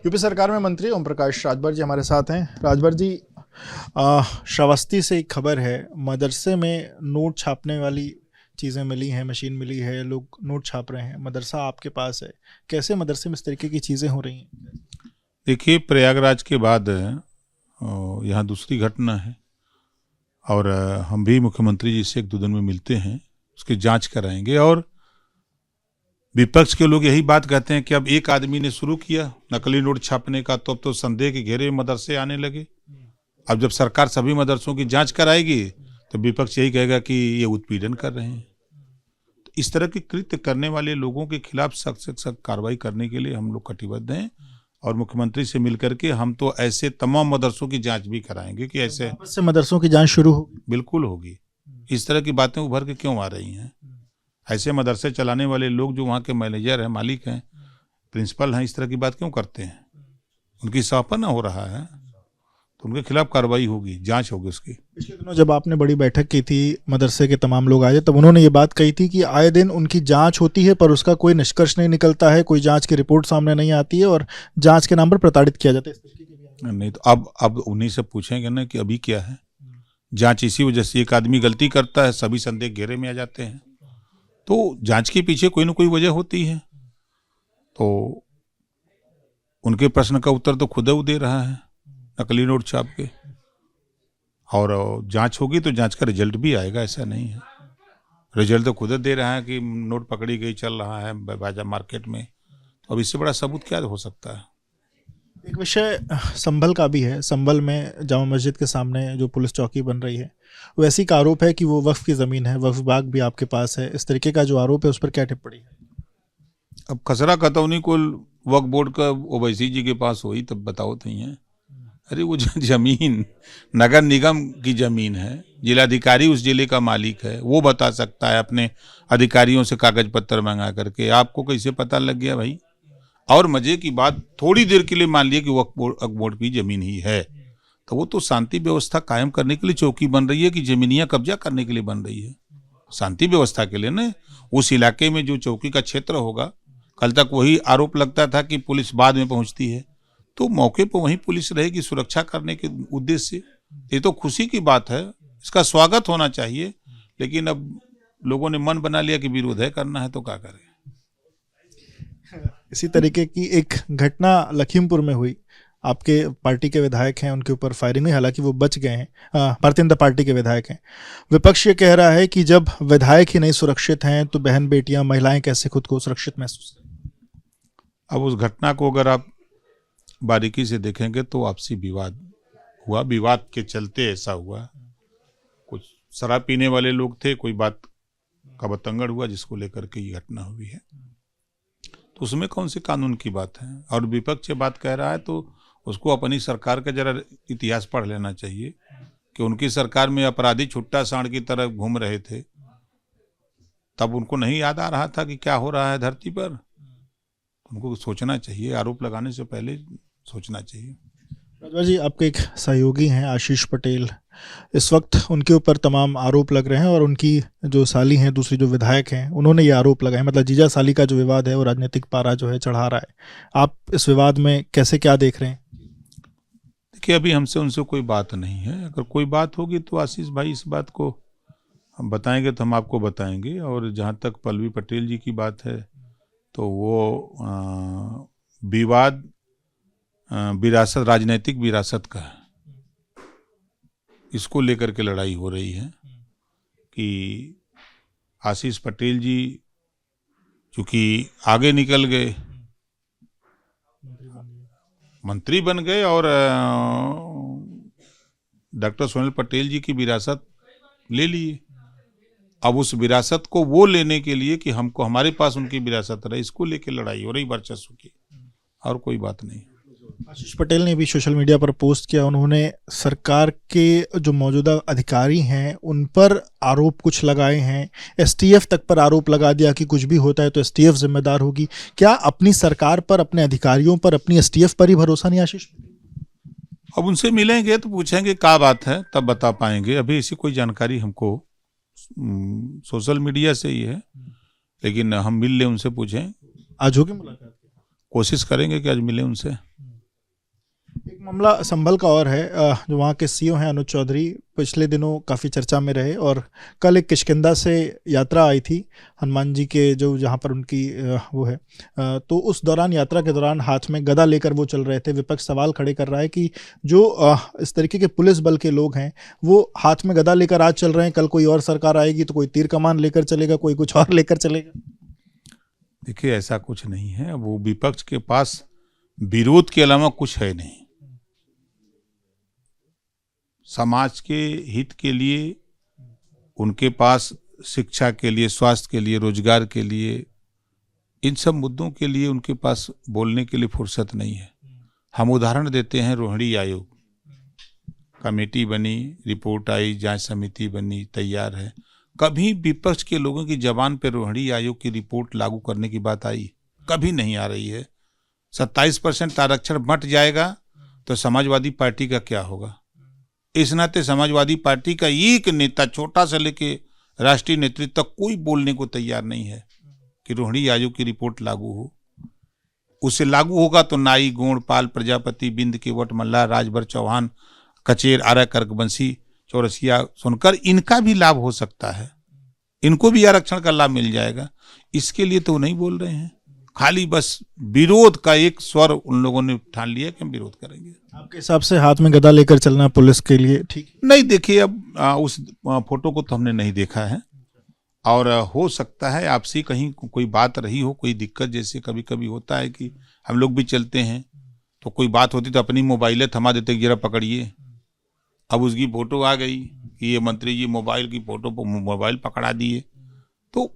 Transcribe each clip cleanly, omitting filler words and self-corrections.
UP सरकार में मंत्री ओम प्रकाश राजभर जी हमारे साथ हैं। राजभर जी, श्रावस्ती से एक खबर है, मदरसे में नोट छापने वाली चीज़ें मिली हैं, मशीन मिली है, लोग नोट छाप रहे हैं। मदरसा आपके पास है, कैसे मदरसे में इस तरीके की चीज़ें हो रही हैं? देखिए, प्रयागराज के बाद यहाँ दूसरी घटना है और हम भी मुख्यमंत्री जी से 1-2 दिन में मिलते हैं, उसकी जांच कराएंगे। और विपक्ष के लोग यही बात कहते हैं कि अब एक आदमी ने शुरू किया नकली नोट छापने का, तो अब तो संदेह के घेरे में मदरसे आने लगे। अब जब सरकार सभी मदरसों की जांच कराएगी तो विपक्ष यही कहेगा कि ये उत्पीड़न कर रहे हैं। तो इस तरह के कृत्य करने वाले लोगों के खिलाफ सख्त से सख्त कार्रवाई करने के लिए हम लोग कटिबद्ध हैं और मुख्यमंत्री से मिलकर के हम तो ऐसे तमाम मदरसों की जांच भी कराएंगे कि ऐसे से मदरसों की जांच शुरू होगी। बिल्कुल होगी। इस तरह की बातें उभर के क्यों आ रही हैं? ऐसे मदरसे चलाने वाले लोग जो वहाँ के मैनेजर हैं, मालिक हैं, प्रिंसिपल हैं, इस तरह की बात क्यों करते हैं? उनकी सपना हो रहा है तो उनके खिलाफ कार्रवाई होगी, जांच होगी उसकी। पिछले दिनों जब आपने बड़ी बैठक की थी, मदरसे के तमाम लोग आए थे, तब उन्होंने ये बात कही थी कि आए दिन उनकी जांच होती है पर उसका कोई निष्कर्ष नहीं निकलता है, कोई जांच की रिपोर्ट सामने नहीं आती है और जांच के नाम पर प्रताड़ित किया जाता है। नहीं तो अब उन्हीं से पूछेंगे ना कि अभी क्या है जांच। इसी वजह से एक आदमी गलती करता है, सभी संदेह घेरे में आ जाते हैं। तो जांच के पीछे कोई ना कोई वजह होती है। तो उनके प्रश्न का उत्तर तो खुद वो दे रहा है नकली नोट छाप के, और जांच होगी तो जांच का रिजल्ट भी आएगा, ऐसा नहीं है। रिजल्ट तो खुद दे रहा है कि नोट पकड़ी गई, चल रहा है बाजार मार्केट में। तो अब इससे बड़ा सबूत क्या हो सकता है? एक विषय संभल का भी है। संभल में जामा मस्जिद के सामने जो पुलिस चौकी बन रही है, वैसी का आरोप है कि वो वक्फ की ज़मीन है, वक्फ विभाग भी आपके पास है। इस तरीके का जो आरोप है उस पर क्या टिप्पणी है? अब खसरा खतौनी को वक्फ बोर्ड का ओवैसी जी के पास हुई तब बताओ तो ही है। अरे वो जमीन नगर निगम की जमीन है, जिलाधिकारी उस जिले का मालिक है, वो बता सकता है अपने अधिकारियों से कागज पत्र मंगा करके। आपको कैसे पता लग गया भाई? और मजे की बात, थोड़ी देर के लिए मान लिया कि वक्फ बोर्ड की जमीन ही है, तो वो तो शांति व्यवस्था कायम करने के लिए चौकी बन रही है कि जमीनियां कब्जा करने के लिए बन रही है? शांति व्यवस्था के लिए ना। उस इलाके में जो चौकी का क्षेत्र होगा, कल तक वही आरोप लगता था कि पुलिस बाद में पहुंचती है, तो मौके पर वहीं पुलिस रहेगी सुरक्षा करने के उद्देश्य से। ये तो खुशी की बात है, इसका स्वागत होना चाहिए। लेकिन अब लोगों ने मन बना लिया कि विरोध है करना है, तो क्या करें। इसी तरीके की एक घटना लखीमपुर में हुई। आपके पार्टी के विधायक हैं, उनके ऊपर फायरिंग हुई, हालांकि वो बच गए हैं। भारतीय जनता पार्टी के विधायक हैं। विपक्ष ये कह रहा है कि जब विधायक ही नहीं सुरक्षित हैं तो बहन बेटियां महिलाएं कैसे खुद को सुरक्षित महसूस करें? अब उस घटना को अगर आप बारीकी से देखेंगे तो आपसी विवाद हुआ, विवाद के चलते ऐसा हुआ। कुछ शराब पीने वाले लोग थे, कोई बात का बतंगड़ हुआ जिसको लेकर के ये घटना हुई है। तो उसमें कौन सी कानून की बात है? और विपक्ष ये बात कह रहा है तो उसको अपनी सरकार का जरा इतिहास पढ़ लेना चाहिए कि उनकी सरकार में अपराधी छुट्टा सांड की तरह घूम रहे थे, तब उनको नहीं याद आ रहा था कि क्या हो रहा है धरती पर? उनको सोचना चाहिए, आरोप लगाने से पहले सोचना चाहिए। राजभर जी, आपके एक सहयोगी हैं आशीष पटेल, इस वक्त उनके ऊपर तमाम आरोप लग रहे हैं और उनकी जो साली हैं, दूसरी जो विधायक हैं, उन्होंने ये आरोप लगाए। मतलब जीजा साली का जो विवाद है वो राजनीतिक पारा जो है चढ़ा रहा है। आप इस विवाद में कैसे क्या देख रहे हैं? देखिए, अभी हमसे उनसे कोई बात नहीं है। अगर कोई बात होगी तो आशीष भाई इस बात को हम बताएंगे तो हम आपको बताएंगे। और जहाँ तक पल्लवी पटेल जी की बात है तो वो विवाद विरासत, राजनीतिक विरासत का है, इसको लेकर के लड़ाई हो रही है कि आशीष पटेल जी चूंकि आगे निकल गए, मंत्री बन गए और डॉक्टर सोहेल पटेल जी की विरासत ले लिए। अब उस विरासत को वो लेने के लिए कि हमको हमारे पास उनकी विरासत रहे, इसको लेके लड़ाई हो रही वर्चस्व की, और कोई बात नहीं। आशीष पटेल ने भी सोशल मीडिया पर पोस्ट किया, उन्होंने सरकार के जो मौजूदा अधिकारी हैं उन पर आरोप कुछ लगाए हैं, एसटीएफ तक पर आरोप लगा दिया कि कुछ भी होता है तो एसटीएफ जिम्मेदार होगी। क्या अपनी सरकार पर, अपने अधिकारियों पर, अपनी एसटीएफ पर ही भरोसा नहीं आशीष? अब उनसे मिलेंगे तो पूछेंगे क्या बात है, तब बता पाएंगे। अभी ऐसी कोई जानकारी हमको सोशल मीडिया से ही है, लेकिन हम मिल ले, उनसे पूछें। आज होगी मुलाकात? कोशिश करेंगे कि आज मिले उनसे। मामला संभल का और है। जो वहाँ के सीओ हैं अनुज चौधरी, पिछले दिनों काफ़ी चर्चा में रहे और कल एक किष्किंधा से यात्रा आई थी हनुमान जी के, जो जहाँ पर उनकी वो है, तो उस दौरान, यात्रा के दौरान हाथ में गदा लेकर वो चल रहे थे। विपक्ष सवाल खड़े कर रहा है कि जो इस तरीके के पुलिस बल के लोग हैं वो हाथ में गदा लेकर आज चल रहे हैं, कल कोई और सरकार आएगी तो कोई तीर कमान लेकर चलेगा, कोई कुछ और लेकर चलेगा। देखिए, ऐसा कुछ नहीं है। वो विपक्ष के पास विरोध के अलावा कुछ है नहीं। समाज के हित के लिए उनके पास शिक्षा के लिए, स्वास्थ्य के लिए, रोजगार के लिए, इन सब मुद्दों के लिए उनके पास बोलने के लिए फुर्सत नहीं है। हम उदाहरण देते हैं, रोहिणी आयोग कमेटी बनी, रिपोर्ट आई, जांच समिति बनी, तैयार है। कभी विपक्ष के लोगों की जबान पर रोहिणी आयोग की रिपोर्ट लागू करने की बात आई? कभी नहीं आ रही है। 27% आरक्षण बंट जाएगा तो समाजवादी पार्टी का क्या होगा? इस नाते समाजवादी पार्टी का एक नेता, छोटा से लेके राष्ट्रीय नेतृत्व तक, कोई बोलने को तैयार नहीं है कि रोहिणी आयोग की रिपोर्ट लागू हो। उससे लागू होगा तो नाई, गोंड, पाल, प्रजापति, बिंद, केवट, मल्लाह, राजभर, चौहान, कचेर, आरा, कर्कबंशी, चौरसिया, सुनकर, इनका भी लाभ हो सकता है। इनको भी आरक्षण का लाभ मिल जाएगा। इसके लिए तो नहीं बोल रहे हैं। खाली बस विरोध का एक स्वर उन लोगों ने ठान लिया कि हम विरोध करेंगे। आपके हिसाब से हाथ में गदा लेकर चलना पुलिस के लिए ठीक नहीं? देखिए, अब उस फोटो को तो हमने नहीं देखा है, और हो सकता है आपसी कहीं कोई बात रही हो, कोई दिक्कत। जैसे कभी कभी होता है कि हम लोग भी चलते हैं तो कोई बात होती तो अपनी मोबाइलें थमा देते कि जरा पकड़िए। अब उसकी फोटो आ गई कि ये मंत्री जी मोबाइल की फोटो पर मोबाइल पकड़ा दिए। तो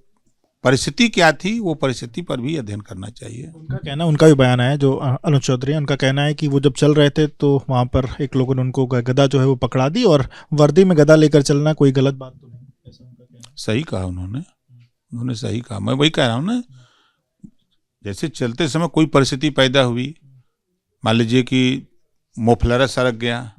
परिस्थिति क्या थी, वो परिस्थिति पर भी अध्ययन करना चाहिए। उनका कहना, उनका भी बयान है, जो अनुज चौधरी, उनका कहना है कि वो जब चल रहे थे तो वहाँ पर एक लोगों ने उनको गदा जो है वो पकड़ा दी, और वर्दी में गदा लेकर चलना कोई गलत बात तो नहीं, ऐसा उनका कहना। सही कहा उन्होंने सही कहा। मैं वही कह रहा हूँ ना, जैसे चलते समय कोई परिस्थिति पैदा हुई, मान लीजिए कि मोफलरा सड़क गया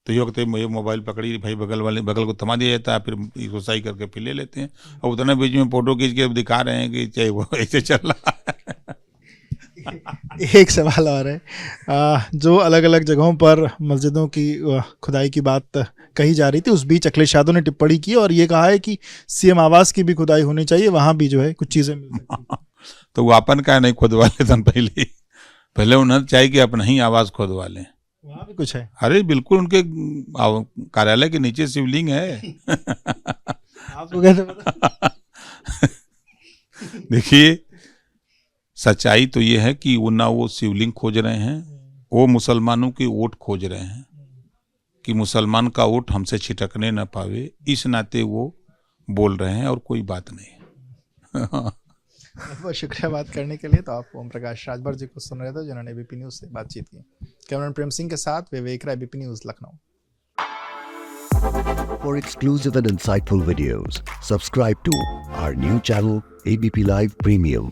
तो ये वक्त मुझे मोबाइल पकड़ी, भाई बगल को थमा दिया जाता है, फिर इसको सही करके फिर ले लेते हैं, और उतने बीच में फोटो खींच के दिखा रहे हैं कि चाहे वो ऐसे चल रहा है। एक सवाल और है, जो अलग अलग जगहों पर मस्जिदों की खुदाई की बात कही जा रही थी, उस बीच अखिलेश यादव ने टिप्पणी की और ये कहा है कि सीएम आवास की भी खुदाई होनी चाहिए, वहाँ भी जो है कुछ चीज़ें मिल सकती। तो वो अपन का नहीं खुदवा लेते पहले उन्हें चाहिए कि अपना ही आवास खुदवा लें। वहाँ भी कुछ है? अरे बिल्कुल, उनके कार्यालय के नीचे शिवलिंग है। आपको कैसे पता? देखिए, सच्चाई तो ये है कि वो ना वो शिवलिंग खोज रहे हैं, वो मुसलमानों की वोट खोज रहे हैं कि मुसलमान का वोट हमसे छिटकने न पावे, इस नाते वो बोल रहे हैं, और कोई बात नहीं। बहुत शुक्रिया बात करने के लिए। तो आप ओम प्रकाश राजभर जी को सुन रहे थे, जिन्होंने एबीपी न्यूज़ से बातचीत की। कैमरामैन प्रेम सिंह के साथ Vivek Rai, ABP news, Lucknow. For exclusive and insightful videos, subscribe to our new channel ABP Live Premium.